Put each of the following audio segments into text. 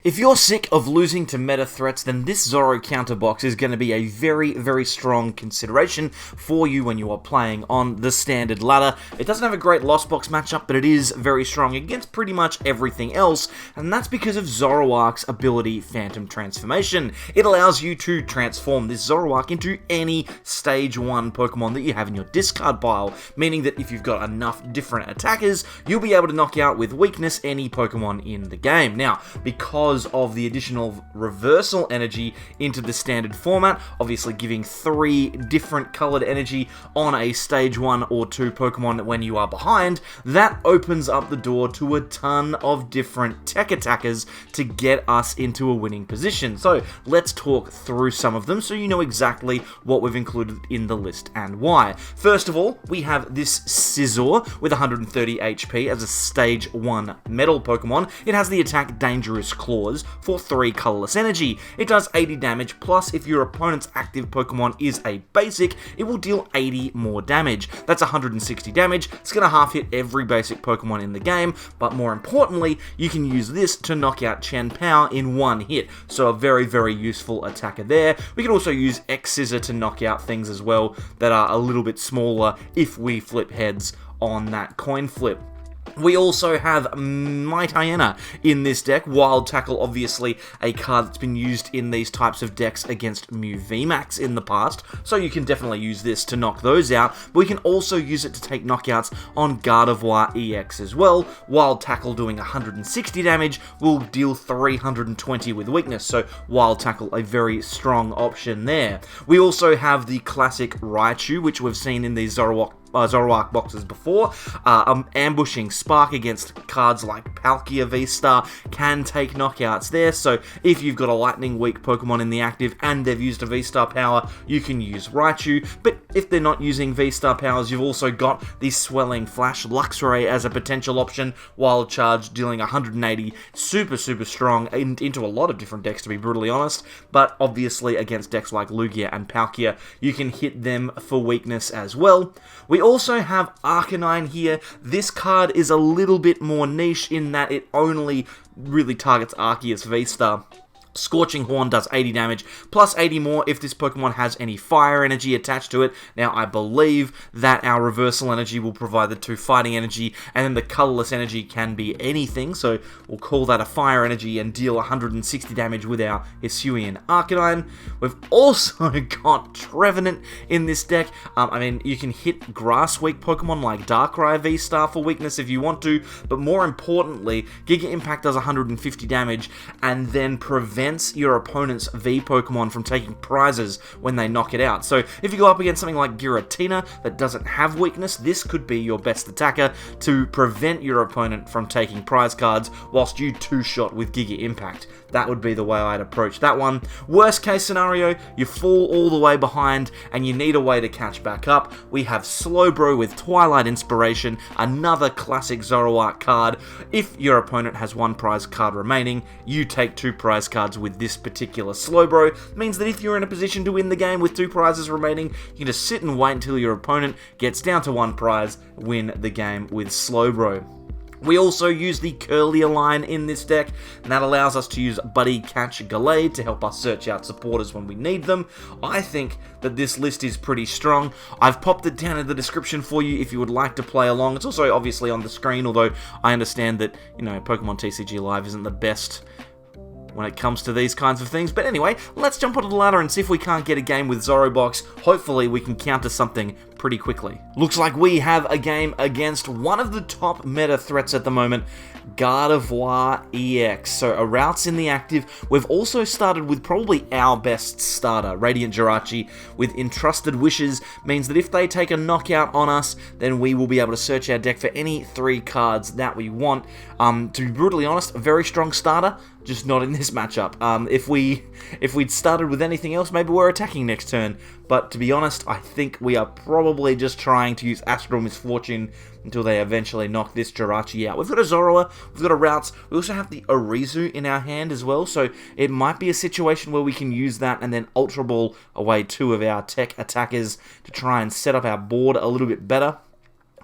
If you're sick of losing to meta threats, then this Zoro counter box is going to be a very, very strong consideration for you when you are playing on the standard ladder. It doesn't have a great lost box matchup, but it is very strong against pretty much everything else, and that's because of Zoroark's ability Phantom Transformation. It allows you to transform this Zoroark into any Stage 1 Pokemon that you have in your discard pile, meaning that if you've got enough different attackers, you'll be able to knock out with weakness any Pokemon in the game. Now, because of the additional reversal energy into the standard format, obviously giving 3 different colored energy on a stage 1 or 2 Pokemon when you are behind, that opens up the door to a ton of different tech attackers to get us into a winning position. So let's talk through some of them so you know exactly what we've included in the list and why. First of all, we have this Scizor with 130 HP as a stage 1 metal Pokemon. It has the attack Dangerous Claw for 3 colorless energy. It does 80 damage, plus if your opponent's active Pokemon is a basic, it will deal 80 more damage. That's 160 damage. It's going to half hit every basic Pokemon in the game, but more importantly, you can use this to knock out Chen Pao in one hit, so a very, very useful attacker there. We can also use Scizor to knock out things as well that are a little bit smaller if we flip heads on that coin flip. We also have Mightyena in this deck. Wild Tackle, obviously a card that's been used in these types of decks against Mew VMAX in the past, so you can definitely use this to knock those out, but we can also use it to take knockouts on Gardevoir EX as well. Wild Tackle doing 160 damage will deal 320 with weakness, so Wild Tackle a very strong option there. We also have the classic Raichu, which we've seen in these Zoroark boxes before. Ambushing Spark against cards like Palkia V-Star can take knockouts there, so if you've got a lightning weak Pokemon in the active and they've used a V-Star power, you can use Raichu, but if they're not using V-Star powers, you've also got the Swelling Flash Luxray as a potential option. Wild Charge dealing 180, super strong into a lot of different decks, to be brutally honest, but obviously against decks like Lugia and Palkia, you can hit them for weakness as well. We also have Arcanine here. This card is a little bit more niche in that it only really targets Arceus V-Star. Scorching Horn does 80 damage, plus 80 more if this Pokemon has any fire energy attached to it. Now, I believe that our reversal energy will provide the 2 fighting energy, and then the colorless energy can be anything, so we'll call that a fire energy and deal 160 damage with our Hisuian Arcanine. We've also got Trevenant in this deck. I mean, you can hit grass-weak Pokemon like Darkrai V-Star for weakness if you want to, but more importantly, Giga Impact does 150 damage, and then prevents your opponent's V Pokemon from taking prizes when they knock it out. So if you go up against something like Giratina that doesn't have weakness, this could be your best attacker to prevent your opponent from taking prize cards whilst you 2-shot with Giga Impact. That would be the way I'd approach that one. Worst case scenario, you fall all the way behind and you need a way to catch back up. We have Slowbro with Twilight Inspiration, another classic Zoroark card. If your opponent has 1 prize card remaining, you take 2 prize cards with this particular Slowbro. It means that if you're in a position to win the game with 2 prizes remaining, you can just sit and wait until your opponent gets down to 1 prize, win the game with Slowbro. We also use the Kirlia line in this deck, and that allows us to use Buddy Catch Gallade to help us search out supporters when we need them. I think that this list is pretty strong. I've popped it down in the description for you if you would like to play along. It's also obviously on the screen, although I understand that, you know, Pokemon TCG Live isn't the best when it comes to these kinds of things. But anyway, let's jump onto the ladder and see if we can't get a game with Zorobox. Hopefully we can counter something pretty quickly. Looks like we have a game against one of the top meta threats at the moment, Gardevoir EX. So a Ralts in the active. We've also started with probably our best starter, Radiant Jirachi, with Entrusted Wishes. Means that if they take a knockout on us, then we will be able to search our deck for any 3 cards that we want. To be brutally honest, a very strong starter, just not in this matchup. If we'd started with anything else, maybe we're attacking next turn. But to be honest, I think we are probably just trying to use Astral Misfortune until they eventually knock this Jirachi out. We've got a Zorua, we've got a Ralts, we also have the Arezu in our hand as well, so it might be a situation where we can use that and then Ultra Ball away 2 of our tech attackers to try and set up our board a little bit better.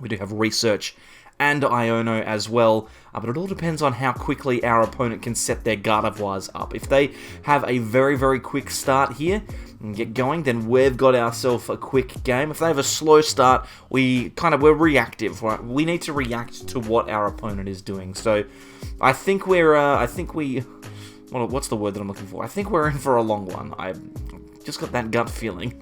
We do have Research and Iono as well, but it all depends on how quickly our opponent can set their Gardevoirs up. If they have a very, very quick start here and get going, then we've got ourselves a quick game. If they have a slow start, we're reactive, right? We need to react to what our opponent is doing. So I think what's the word that I'm looking for? I think we're in for a long one. I just got that gut feeling.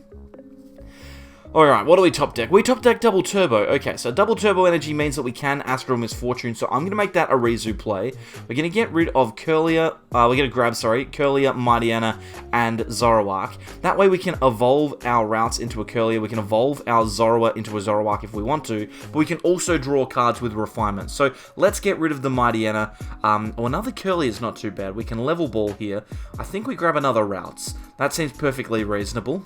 Alright, what do we top deck? We top deck Double Turbo. Okay, so Double Turbo Energy means that we can Astral Misfortune, so I'm going to make that Arezu play. We're going to get rid of Kirlia, Kirlia, Mightyena, and Zoroark. That way we can evolve our Ralts into a Kirlia, we can evolve our Zorua into a Zoroark if we want to, but we can also draw cards with Refinement. So let's get rid of the Mightyena. Another Kirlia is not too bad. We can Level Ball here. I think we grab another Ralts. That seems perfectly reasonable.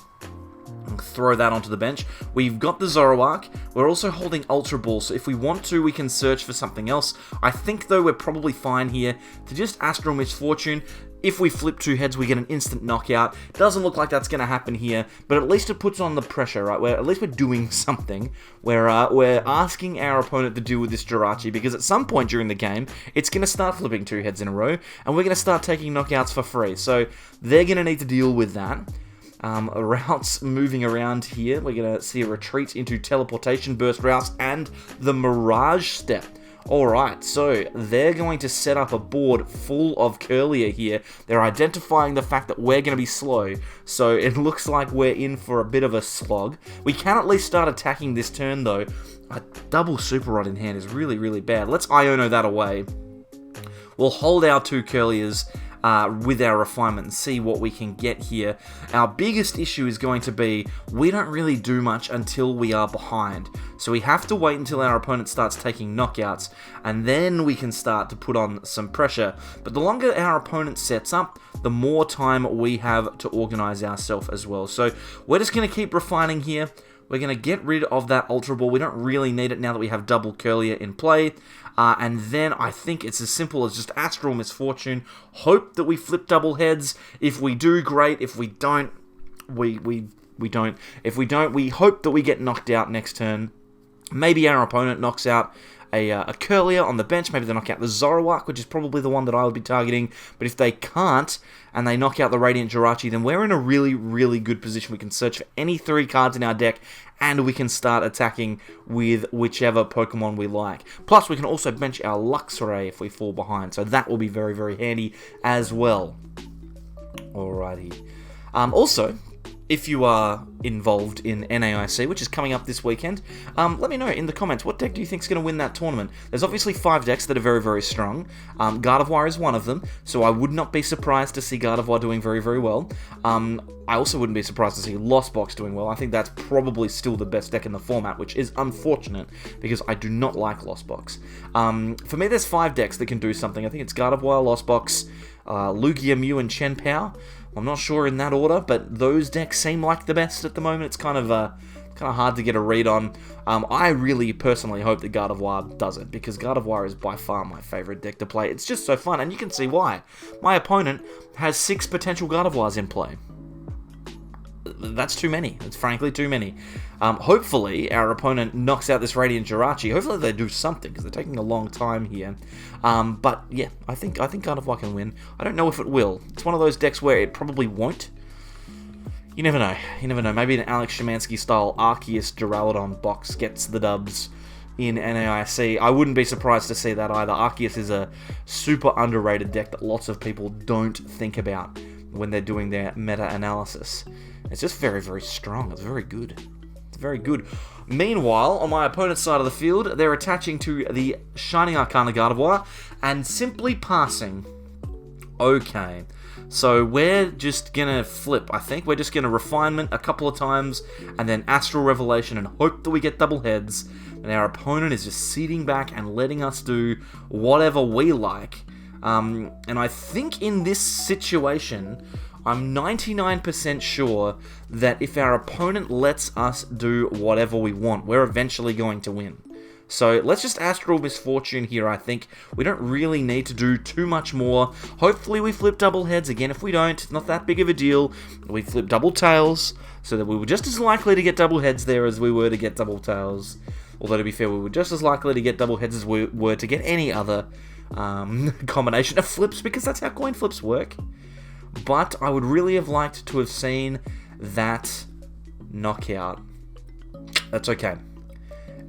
Throw that onto the bench. We've got the Zoroark. We're also holding Ultra Ball, so if we want to, we can search for something else. I think, though, we're probably fine here to just Astral Misfortune. If we flip 2 heads, we get an instant knockout. Doesn't look like that's going to happen here, but at least it puts on the pressure, right? At least we're doing something. We're asking our opponent to deal with this Jirachi, because at some point during the game, it's going to start flipping 2 heads in a row, and we're going to start taking knockouts for free. So they're going to need to deal with that. Routes moving around here. We're going to see a retreat into Teleportation Burst routes and the Mirage Step. Alright, so they're going to set up a board full of Kirlia here. They're identifying the fact that we're going to be slow, so it looks like we're in for a bit of a slog. We can at least start attacking this turn, though. A double Super Rod in hand is really, really bad. Let's Iono that away. We'll hold our 2 Kirlias with our Refinement and see what we can get here. Our biggest issue is going to be we don't really do much until we are behind. So we have to wait until our opponent starts taking knockouts, and then we can start to put on some pressure. But the longer our opponent sets up, the more time we have to organize ourselves as well. So we're just going to keep refining here. We're going to get rid of that Ultra Ball. We don't really need it now that we have double Kirlia in play. And then I think it's as simple as just Astral Misfortune. Hope that we flip double heads. If we do, great. If we don't, we don't. If we don't, we hope that we get knocked out next turn. Maybe our opponent knocks out a Kirlia on the bench. Maybe they knock out the Zoroark, which is probably the one that I would be targeting. But if they can't, and they knock out the Radiant Jirachi, then we're in a really, really good position. We can search for any 3 cards in our deck, and we can start attacking with whichever Pokemon we like. Plus, we can also bench our Luxray if we fall behind, so that will be very, very handy as well. Alrighty. Also, if you are involved in NAIC, which is coming up this weekend, let me know in the comments, what deck do you think is going to win that tournament? There's obviously 5 decks that are very, very strong. Gardevoir is one of them, so I would not be surprised to see Gardevoir doing very, very well. I also wouldn't be surprised to see Lost Box doing well. I think that's probably still the best deck in the format, which is unfortunate, because I do not like Lost Box. For me, there's 5 decks that can do something. I think it's Gardevoir, Lost Box, Lugia, Mew, and Chen Pao. I'm not sure in that order, but those decks seem like the best at the moment. It's kind of hard to get a read on. I really personally hope that Gardevoir does it, because Gardevoir is by far my favorite deck to play. It's just so fun, and you can see why. My opponent has 6 potential Gardevoirs in play. That's too many. It's frankly too many. Hopefully, our opponent knocks out this Radiant Jirachi. Hopefully, they do something, because they're taking a long time here. But yeah, I think Gardevoir can win. I don't know if it will. It's one of those decks where it probably won't. You never know. You never know. Maybe an Alex Szymanski-style Arceus Duraludon box gets the dubs in NAIC. I wouldn't be surprised to see that either. Arceus is a super underrated deck that lots of people don't think about when they're doing their meta-analysis. It's just very, very strong. It's very good. It's very good. Meanwhile, on my opponent's side of the field, they're attaching to the Shining Arcana Gardevoir and simply passing. Okay. So we're just gonna flip, I think. We're just gonna Refinement a couple of times and then Astral Revelation and hope that we get double heads. And our opponent is just sitting back and letting us do whatever we like. And I think in this situation, I'm 99% sure that if our opponent lets us do whatever we want, we're eventually going to win. So let's just Astral Misfortune here, I think. We don't really need to do too much more. Hopefully we flip double heads. Again, if we don't, it's not that big of a deal. We flip double tails, so that we were just as likely to get double heads there as we were to get double tails. Although, to be fair, we were just as likely to get double heads as we were to get any other combination of flips, because that's how coin flips work. But I would really have liked to have seen that knockout. That's okay.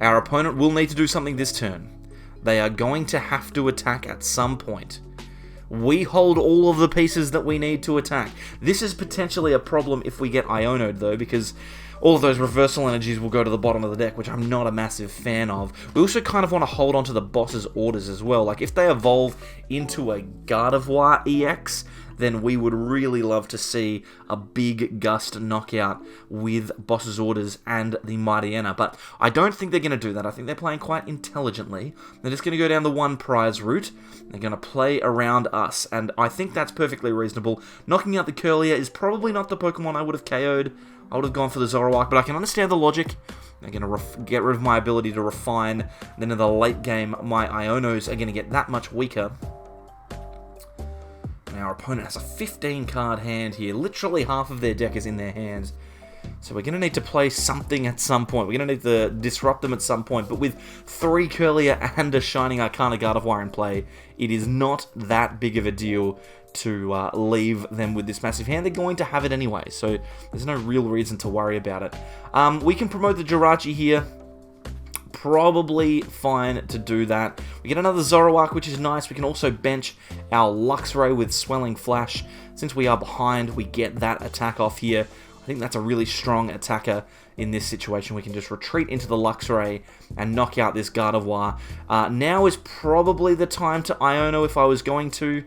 Our opponent will need to do something this turn. They are going to have to attack at some point. We hold all of the pieces that we need to attack. This is potentially a problem if we get Iono'd, though, because all of those reversal energies will go to the bottom of the deck, which I'm not a massive fan of. We also kind of want to hold on to the boss's orders as well. Like, if they evolve into a Gardevoir EX, then we would really love to see a big gust knockout with boss's orders and the Mightyena. But I don't think they're going to do that. I think they're playing quite intelligently. They're just going to go down the one prize route. They're going to play around us, and I think that's perfectly reasonable. Knocking out the Kirlia is probably not the Pokemon I would have KO'd. I would have gone for the Zoroark, but I can understand the logic. They're going to get rid of my ability to refine. Then in the late game, my Ionos are going to get that much weaker. Our opponent has a 15-card hand here. Literally half of their deck is in their hands. So we're going to need to play something at some point. We're going to need to disrupt them at some point. But with 3 Kirlia and a Shining Arcana Gardevoir in play, it is not that big of a deal to leave them with this massive hand. They're going to have it anyway, so there's no real reason to worry about it. We can promote the Jirachi here. Probably fine to do that. We get another Zoroark, which is nice. We can also bench our Luxray with Swelling Flash. Since we are behind, we get that attack off here. I think that's a really strong attacker in this situation. We can just retreat into the Luxray and knock out this Gardevoir. Now is probably the time to Iono if I was going to.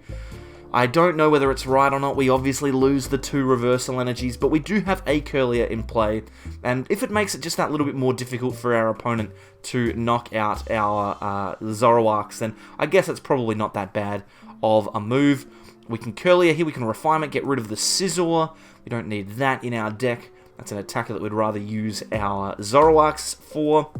I don't know whether it's right or not. We obviously lose the 2 reversal energies, but we do have a Kirlia in play, and if it makes it just that little bit more difficult for our opponent to knock out our Zoroarks, then I guess it's probably not that bad of a move. We can Kirlia here, we can Refinement, get rid of the Scizor. We don't need that in our deck. That's an attacker that we'd rather use our Zoroarks for.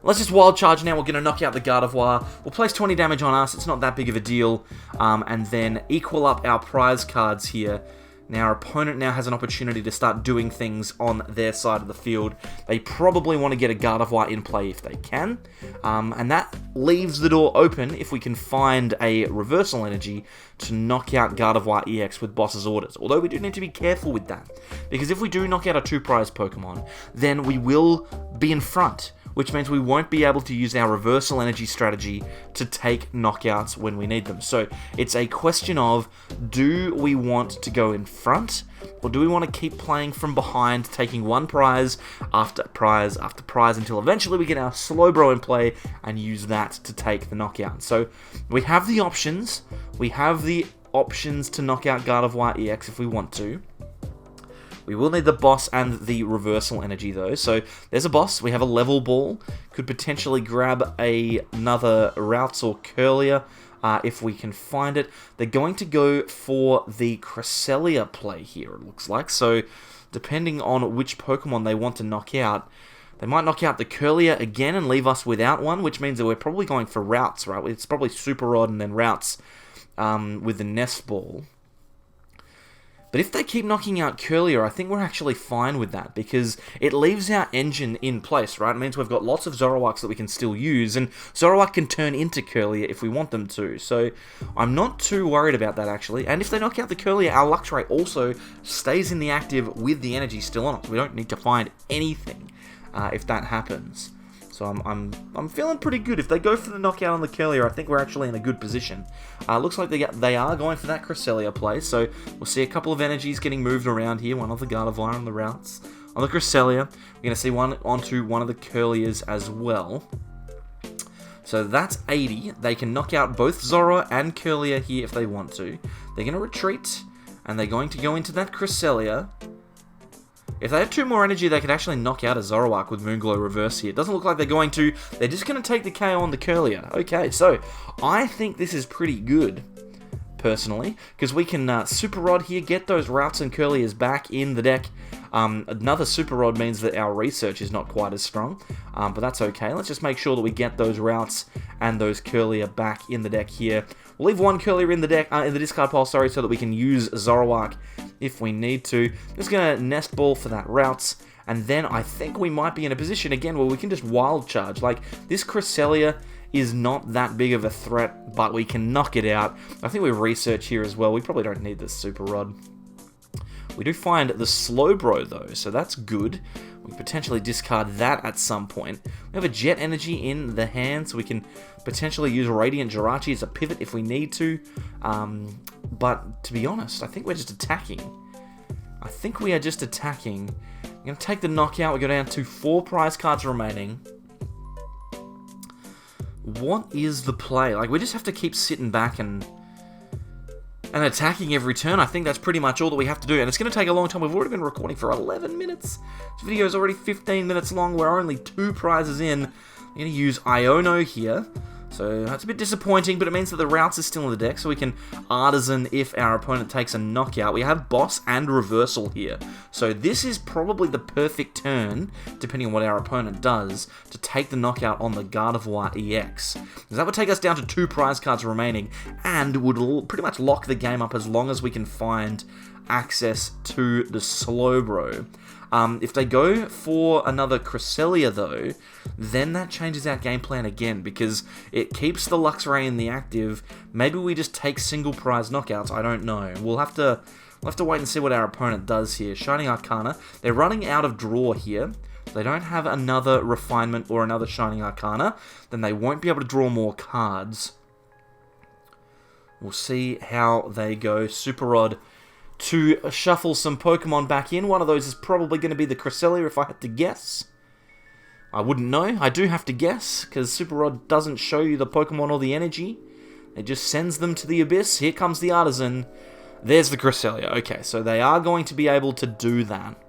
Let's just Wild Charge now. We're going to knock out the Gardevoir. We'll place 20 damage on us. It's not that big of a deal. And then equal up our prize cards here. Now, our opponent now has an opportunity to start doing things on their side of the field. They probably want to get a Gardevoir in play if they can. And that leaves the door open if we can find a reversal energy to knock out Gardevoir EX with boss's orders. Although we do need to be careful with that, because if we do knock out a 2 prize Pokemon, then we will be in front, which means we won't be able to use our reversal energy strategy to take knockouts when we need them. So it's a question of, do we want to go in front, or do we want to keep playing from behind, taking one prize after prize after prize until eventually we get our Slowbro in play and use that to take the knockout. So we have the options. We have the options to knock out Gardevoir EX if we want to. We will need the boss and the reversal energy, though. So there's a boss. We have a level ball. Could potentially grab another Ralts or Kirlia if we can find it. They're going to go for the Cresselia play here, it looks like. So depending on which Pokemon they want to knock out, they might knock out the Kirlia again and leave us without one, which means that we're probably going for Ralts, right? It's probably Super Rod and then Ralts with the Nest Ball. But if they keep knocking out Kirlia, I think we're actually fine with that, because it leaves our engine in place, right? It means we've got lots of Zoroarks that we can still use, and Zoroark can turn into Kirlia if we want them to. So I'm not too worried about that, actually. And if they knock out the Kirlia, our Luxray also stays in the active with the energy still on it. We don't need to find anything if that happens. So I'm feeling pretty good. If they go for the knockout on the Kirlia, I think we're actually in a good position. Looks like they are going for that Cresselia play, so we'll see a couple of energies getting moved around here. One on the Gardevoir on the Ralts. On the Cresselia, we're going to see one onto one of the Kirlias as well. So that's 80. They can knock out both Zorua and Kirlia here if they want to. They're going to retreat, and they're going to go into that Cresselia. If they have 2 more energy, they could actually knock out a Zoroark with Moonglow Reverse here. It doesn't look like they're going to. They're just going to take the KO on the Kirlia. Okay, so I think this is pretty good, personally, because we can Super Rod here, get those Ralts and Kirlias back in the deck. Another Super Rod means that our research is not quite as strong, but that's okay. Let's just make sure that we get those Ralts and those Kirlia back in the deck here. We'll leave one Kirlia in the deck, in the discard pile, sorry, so that we can use Zoroark if we need to. Just gonna Nest Ball for that Ralts, And then I think we might be in a position again where we can just Wild Charge. Like, this Cresselia is not that big of a threat, but we can knock it out. I think we research here as well. We probably don't need this Super Rod. We do find the Slowbro though, so that's good. We can potentially discard that at some point. We have a Jet Energy in the hand, so we can potentially use Radiant Jirachi as a pivot if we need to. But to be honest, I think we're just attacking. I think we are just attacking. I'm going to take the knockout. We go down to 4 prize cards remaining. What is the play? Like, we just have to keep sitting back and attacking every turn. I think that's pretty much all that we have to do. And it's going to take a long time. We've already been recording for 11 minutes. This video is already 15 minutes long. We're only 2 prizes in. I'm going to use Iono here. So that's a bit disappointing, but it means that the Ralts is still in the deck, so we can Artazon if our opponent takes a knockout. We have Boss and Reversal here. So this is probably the perfect turn, depending on what our opponent does, to take the knockout on the Gardevoir EX. Because that would take us down to 2 prize cards remaining, and would pretty much lock the game up as long as we can find access to the Slowbro. If they go for another Cresselia though, then that changes our game plan again, because it keeps the Luxray in the active. Maybe we just take single prize knockouts, I don't know. We'll have to wait and see what our opponent does here. Shining Arcana, they're running out of draw here. They don't have another Refinement or another Shining Arcana, then they won't be able to draw more cards. We'll see how they go. Super Rod to shuffle some Pokemon back in. One of those is probably going to be the Cresselia if I had to guess. I wouldn't know. I do have to guess, because Super Rod doesn't show you the Pokemon or the energy. It just sends them to the abyss. Here comes the Artazon. There's the Cresselia. Okay, so they are going to be able to do that.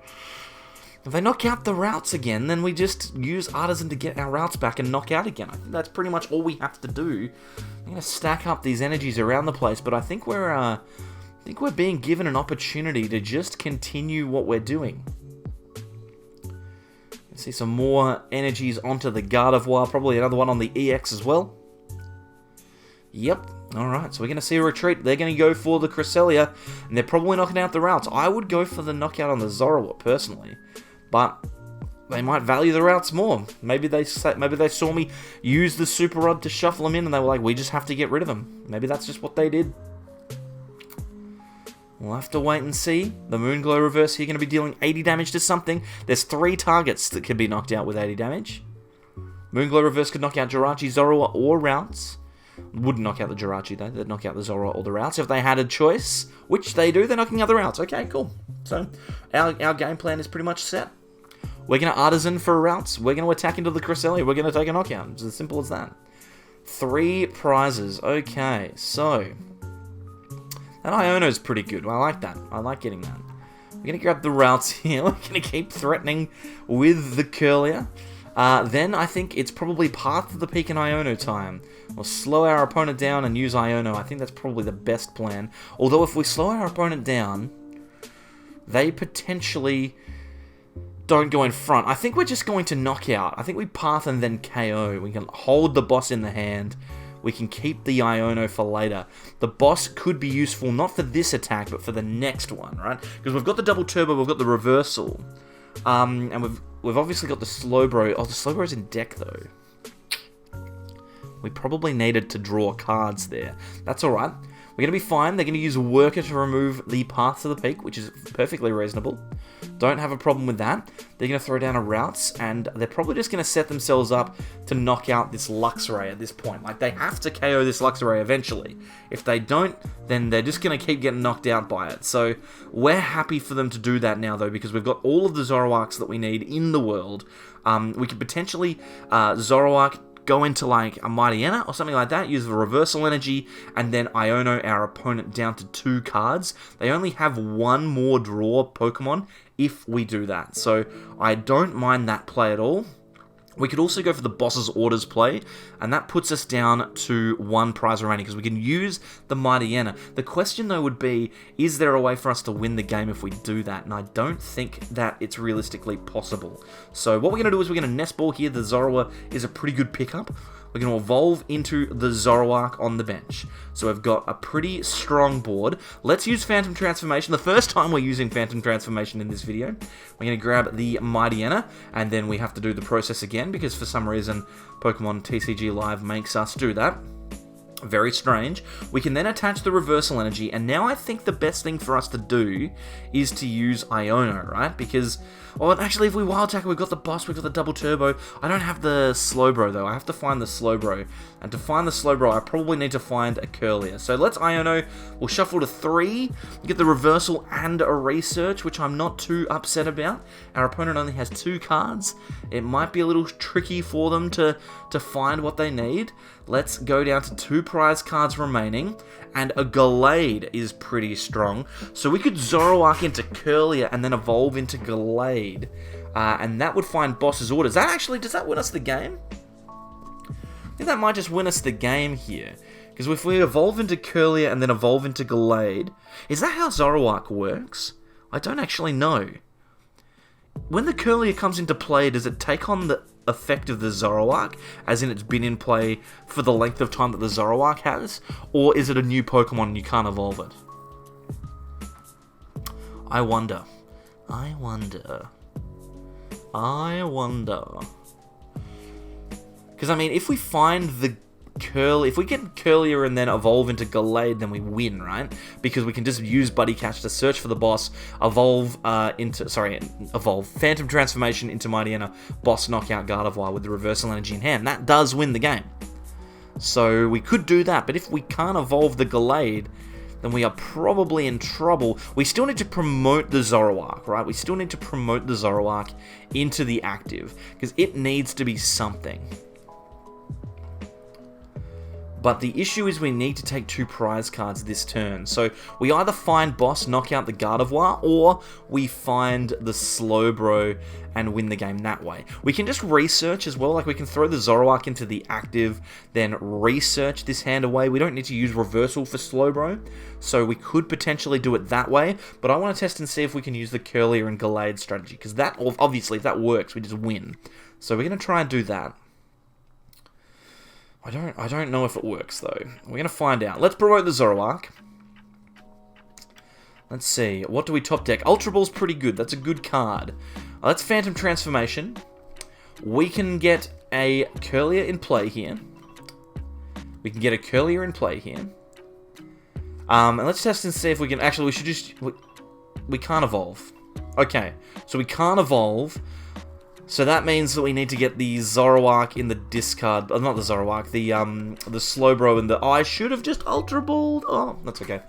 If they knock out the Ralts again, then we just use Artazon to get our Ralts back and knock out again. I think that's pretty much all we have to do. I'm going to stack up these energies around the place, but I think we're being given an opportunity to just continue what we're doing. See some more energies onto the Gardevoir, probably another one on the EX as well. Yep, alright, so we're going to see a retreat. They're going to go for the Cresselia, and they're probably knocking out the Ralts. I would go for the knockout on the Zorua, personally, but they might value the Ralts more. Maybe they saw me use the Super Rod to shuffle them in, and they were like, we just have to get rid of them. Maybe that's just what they did. We'll have to wait and see. The Moonglow Reverse here going to be dealing 80 damage to something. There's 3 targets that could be knocked out with 80 damage. Moonglow Reverse could knock out Jirachi, Zorua, or Ralts. Wouldn't knock out the Jirachi though. They'd knock out the Zorua or the Ralts if they had a choice, which they do. They're knocking out the Ralts. Okay, cool. So our game plan is pretty much set. We're going to Artazon for Ralts. We're going to attack into the Cresselia. We're going to take a knockout. It's as simple as that. 3 prizes. Okay, so that Iono's pretty good. I like that. I like getting that. We're going to grab the Ralts here. We're going to keep threatening with the Kirlia. Then I think it's probably Path to the Peak and Iono time. We'll slow our opponent down and use Iono. I think that's probably the best plan. Although if we slow our opponent down, they potentially don't go in front. I think we're just going to knock out. I think we Path and then KO. We can hold the boss in the hand. We can keep the Iono for later. The boss could be useful, not for this attack, but for the next one, right? Because we've got the double turbo, we've got the reversal. And we've obviously got the Slowbro. Oh, the Slowbro's in deck, though. We probably needed to draw cards there. That's alright. We're going to be fine. They're going to use Worker to remove the Path to the Peak, which is perfectly reasonable. Don't have a problem with that. They're going to throw down a Ralts, and they're probably just going to set themselves up to knock out this Luxray at this point. Like, they have to KO this Luxray eventually. If they don't, then they're just going to keep getting knocked out by it. So, we're happy for them to do that now, though, because we've got all of the Zoroarks that we need in the world. We could potentially Zoroark go into like a Mightyena or something like that, use the reversal energy, and then Iono our opponent down to 2 cards. They only have 1 more draw Pokemon if we do that, so I don't mind that play at all. We could also go for the boss's orders play, and that puts us down to 1 prize remaining, because we can use the Mightyena. The question, though, would be, is there a way for us to win the game if we do that? And I don't think that it's realistically possible. So what we're going to do is we're going to Nest Ball here. The Zorua is a pretty good pickup. we're going to evolve into the Zoroark on the bench. So we've got a pretty strong board. Let's use Phantom Transformation. The first time we're using Phantom Transformation in this video. We're going to grab the Mightyena, and then we have to do the process again, because for some reason Pokemon TCG Live makes us do that. Very strange. We can then attach the reversal energy, and now I think the best thing for us to do is to use Iono, right? Because, oh, actually, if we Wild Tackle, we've got the boss, we've got the double turbo. I don't have the Slowbro, though. I have to find the Slowbro. And to find the Slowbro, I probably need to find a Kirlia. So let's Iono. We'll shuffle to 3, get the reversal and a research, which I'm not too upset about. Our opponent only has 2 cards. It might be a little tricky for them to find what they need. Let's go down to 2 prize cards remaining, and a Gallade is pretty strong. So we could Zoroark into Kirlia and then evolve into Gallade. And that would find Boss's Orders. Does that win us the game? I think that might just win us the game here. Because if we evolve into Kirlia and then evolve into Gallade, is that how Zoroark works? I don't actually know. When the Kirlia comes into play, does it take on the effect of the Zoroark, as in it's been in play for the length of time that the Zoroark has? Or is it a new Pokemon and you can't evolve it? I wonder. Because, I mean, if we find the if we get Kirlia and then evolve into Gallade, then we win, right? Because we can just use Buddy Catch to search for the boss, evolve Phantom Transformation into Mightyena, boss knockout Gardevoir with the reversal energy in hand. That does win the game. So we could do that, but if we can't evolve the Gallade, then we are probably in trouble. We still need to promote the Zoroark, right? We still need to promote the Zoroark into the active, because it needs to be something. But the issue is we need to take 2 prize cards this turn. So we either find boss, knock out the Gardevoir, or we find the Slowbro and win the game that way. We can just research as well, like we can throw the Zoroark into the active, then research this hand away. We don't need to use reversal for Slowbro, so we could potentially do it that way. But I want to test and see if we can use the Kirlia and Gallade strategy, because that, obviously, if that works, we just win. So we're going to try and do that. I don't know if it works, though. We're going to find out. Let's promote the Zoroark. Let's see. What do we top deck? Ultra Ball's pretty good. That's a good card. Let's Phantom Transformation. We can get a Kirlia in play here. And let's test and see if we can... Actually, we should just... We can't evolve. Okay. So we can't evolve... So that means that we need to get the Zoroark in the discard... not the Zoroark, the Slowbro and the... Oh, I should have just Ultra Balled. Oh, that's okay.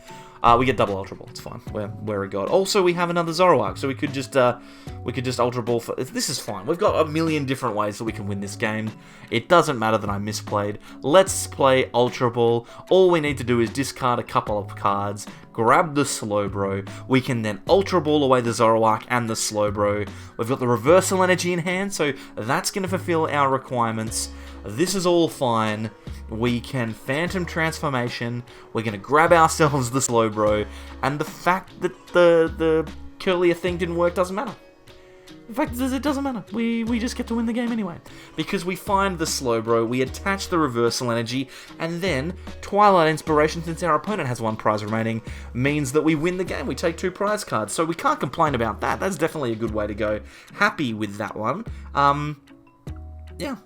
We get double Ultra Ball. It's fine. We're a god. Also, we have another Zoroark, so we could just Ultra Ball for... This is fine. We've got a million different ways that we can win this game. It doesn't matter that I misplayed. Let's play Ultra Ball. All we need to do is discard a couple of cards, grab the Slowbro. We can then Ultra Ball away the Zoroark and the Slowbro. We've got the reversal energy in hand, so that's going to fulfill our requirements. This is all fine. We can Phantom Transformation. We're going to grab ourselves the Slowbro. And the fact that the Kirlia thing didn't work doesn't matter. The fact is, it doesn't matter. We just get to win the game anyway. Because we find the Slowbro, we attach the reversal energy, and then Twilight Inspiration, since our opponent has 1 prize remaining, means that we win the game. We take 2 prize cards. So we can't complain about that. That's definitely a good way to go. Happy with that one. Yeah.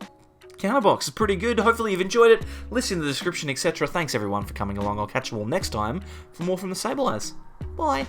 Counterbox is pretty good. Hopefully you've enjoyed it. Listen in the description, etc. Thanks everyone for coming along. I'll catch you all next time for more from the Sableyes. Bye.